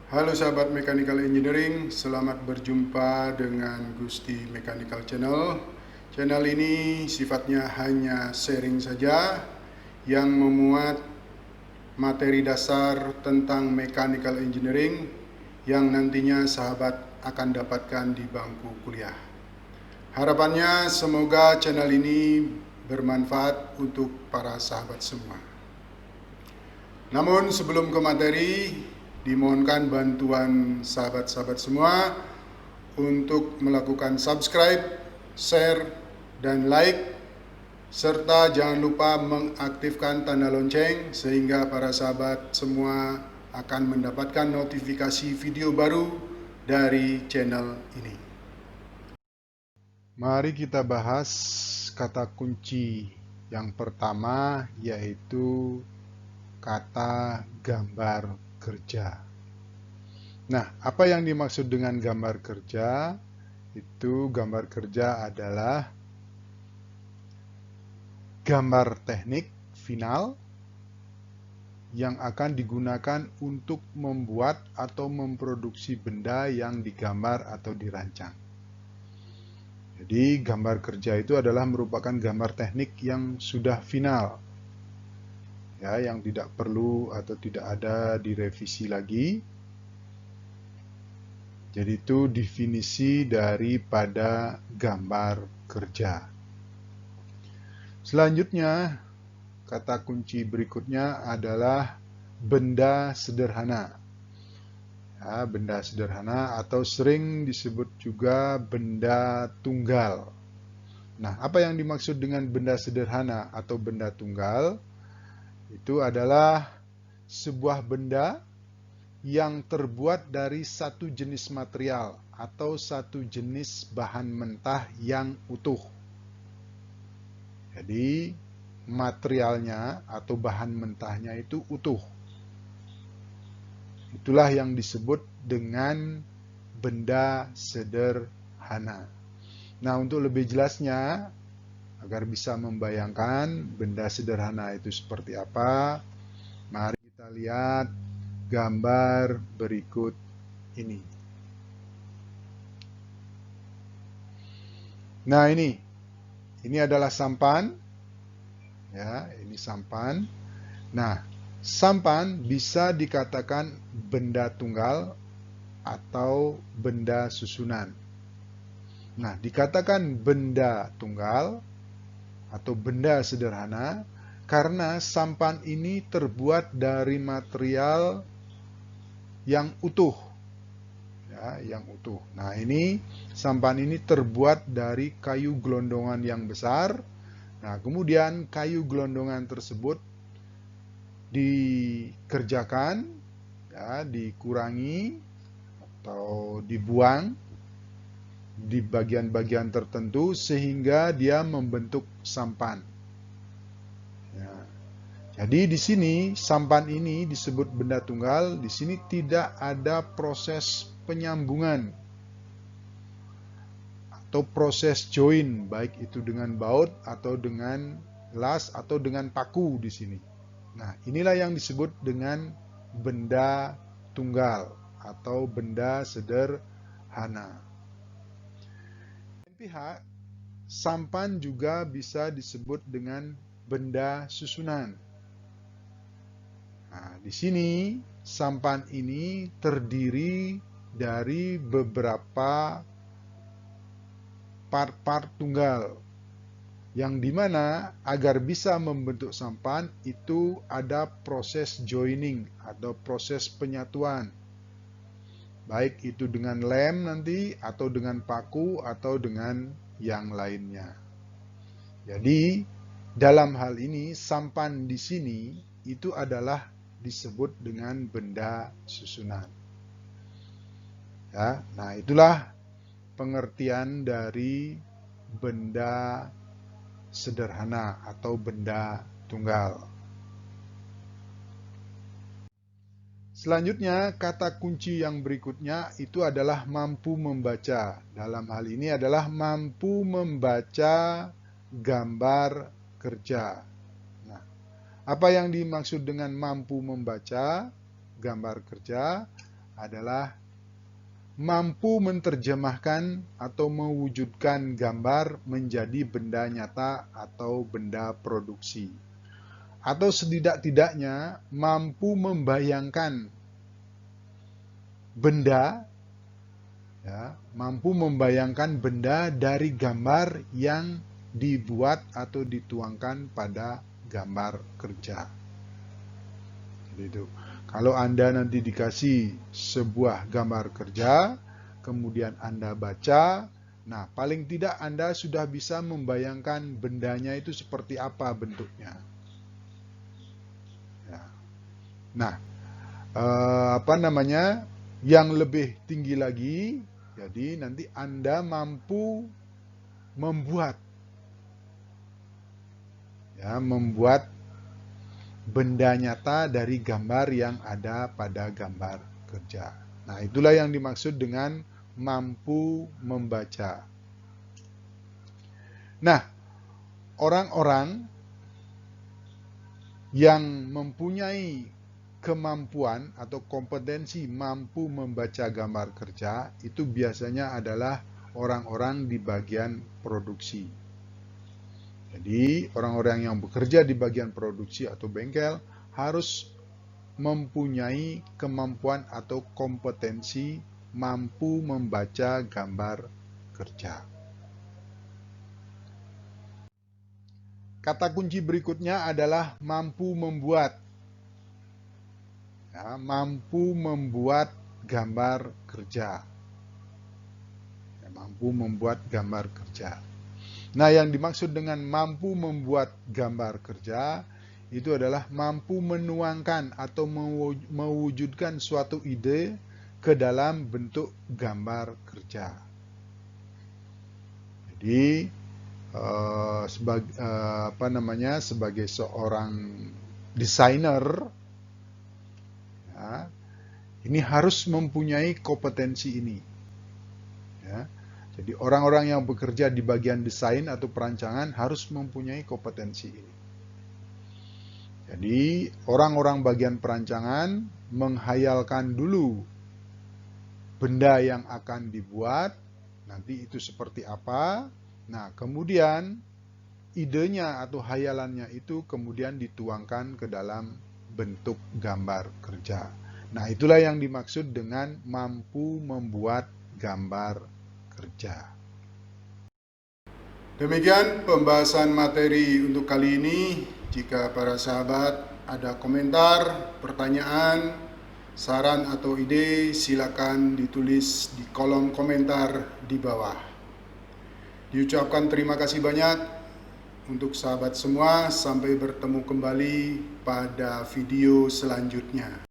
Halo sahabat Mechanical Engineering, selamat berjumpa dengan Gusti Mechanical Channel. Channel ini sifatnya hanya sharing saja yang memuat materi dasar tentang Mechanical Engineering yang nantinya sahabat akan dapatkan di bangku kuliah. Harapannya semoga channel ini bermanfaat untuk para sahabat semua. Namun sebelum ke materi, dimohonkan bantuan sahabat-sahabat semua untuk melakukan subscribe, share, dan like, serta jangan lupa mengaktifkan tanda lonceng sehingga para sahabat semua akan mendapatkan notifikasi video baru dari channel ini. Mari kita bahas kata kunci yang pertama, yaitu kata gambar kerja. Nah, apa yang dimaksud dengan gambar kerja? Itu gambar kerja adalah gambar teknik final yang akan digunakan untuk membuat atau memproduksi benda yang digambar atau dirancang. Jadi, gambar kerja itu adalah merupakan gambar teknik yang sudah final, ya, yang tidak perlu atau tidak ada direvisi lagi. Jadi itu definisi daripada gambar kerja. Selanjutnya, kata kunci berikutnya adalah benda sederhana. Ya, benda sederhana atau sering disebut juga benda tunggal. Nah, apa yang dimaksud dengan benda sederhana atau benda tunggal? Itu adalah sebuah benda yang terbuat dari satu jenis material atau satu jenis bahan mentah yang utuh. Jadi, materialnya atau bahan mentahnya itu utuh. Itulah yang disebut dengan benda sederhana. Nah, untuk lebih jelasnya, agar bisa membayangkan benda sederhana itu seperti apa, mari kita lihat gambar berikut ini. Nah, ini adalah sampan. Ya, ini sampan. Nah, sampan bisa dikatakan benda tunggal atau benda susunan. Nah, dikatakan benda tunggal atau benda sederhana karena sampan ini terbuat dari material yang utuh. Ya, yang utuh. Nah, ini sampan ini terbuat dari kayu gelondongan yang besar. Nah, kemudian kayu gelondongan tersebut dikerjakan, ya, dikurangi atau dibuang di bagian-bagian tertentu sehingga dia membentuk sampan. Ya. Jadi di sini sampan ini disebut benda tunggal. Di sini tidak ada proses penyambungan atau proses join, baik itu dengan baut atau dengan las atau dengan paku di sini. Nah, inilah yang disebut dengan benda tunggal atau benda sederhana. Di pihak, sampan juga bisa disebut dengan benda susunan. Nah, di sini sampan ini terdiri dari beberapa part-part tunggal, yang dimana agar bisa membentuk sampan itu ada proses joining atau proses penyatuan, baik itu dengan lem nanti atau dengan paku atau dengan yang lainnya. Jadi dalam hal ini sampan di sini itu adalah disebut dengan benda susunan. Ya, nah itulah pengertian dari benda sederhana atau benda tunggal. Selanjutnya, kata kunci yang berikutnya itu adalah mampu membaca. Dalam hal ini adalah mampu membaca gambar kerja. Nah, apa yang dimaksud dengan mampu membaca gambar kerja? adalah mampu menerjemahkan atau mewujudkan gambar menjadi benda nyata atau benda produksi. Atau setidak-tidaknya mampu membayangkan benda, ya, mampu membayangkan benda dari gambar yang dibuat atau dituangkan pada gambar kerja. Jadi itu. Kalau Anda nanti dikasih sebuah gambar kerja, kemudian Anda baca, nah paling tidak Anda sudah bisa membayangkan bendanya itu seperti apa bentuknya. Ya. Nah, yang lebih tinggi lagi, jadi nanti Anda mampu membuat benda nyata dari gambar yang ada pada gambar kerja. Nah, itulah yang dimaksud dengan mampu membaca. Nah, orang-orang yang mempunyai kemampuan atau kompetensi mampu membaca gambar kerja itu biasanya adalah orang-orang di bagian produksi. Jadi, orang-orang yang bekerja di bagian produksi atau bengkel harus mempunyai kemampuan atau kompetensi mampu membaca gambar kerja. Kata kunci berikutnya adalah mampu membuat. Ya, mampu membuat gambar kerja. Ya, mampu membuat gambar kerja. Nah, yang dimaksud dengan mampu membuat gambar kerja itu adalah mampu menuangkan atau mewujudkan suatu ide ke dalam bentuk gambar kerja. Jadi sebagai seorang desainer, ya, ini harus mempunyai kompetensi ini. Ya. Jadi orang-orang yang bekerja di bagian desain atau perancangan harus mempunyai kompetensi ini. Jadi orang-orang bagian perancangan menghayalkan dulu benda yang akan dibuat, nanti itu seperti apa. Nah, kemudian idenya atau hayalannya itu kemudian dituangkan ke dalam bentuk gambar kerja. Nah, itulah yang dimaksud dengan mampu membuat gambar kerja. Demikian pembahasan materi untuk kali ini. Jika para sahabat ada komentar, pertanyaan, saran atau ide, silakan ditulis di kolom komentar di bawah. Diucapkan terima kasih banyak untuk sahabat semua. Sampai bertemu kembali pada video selanjutnya.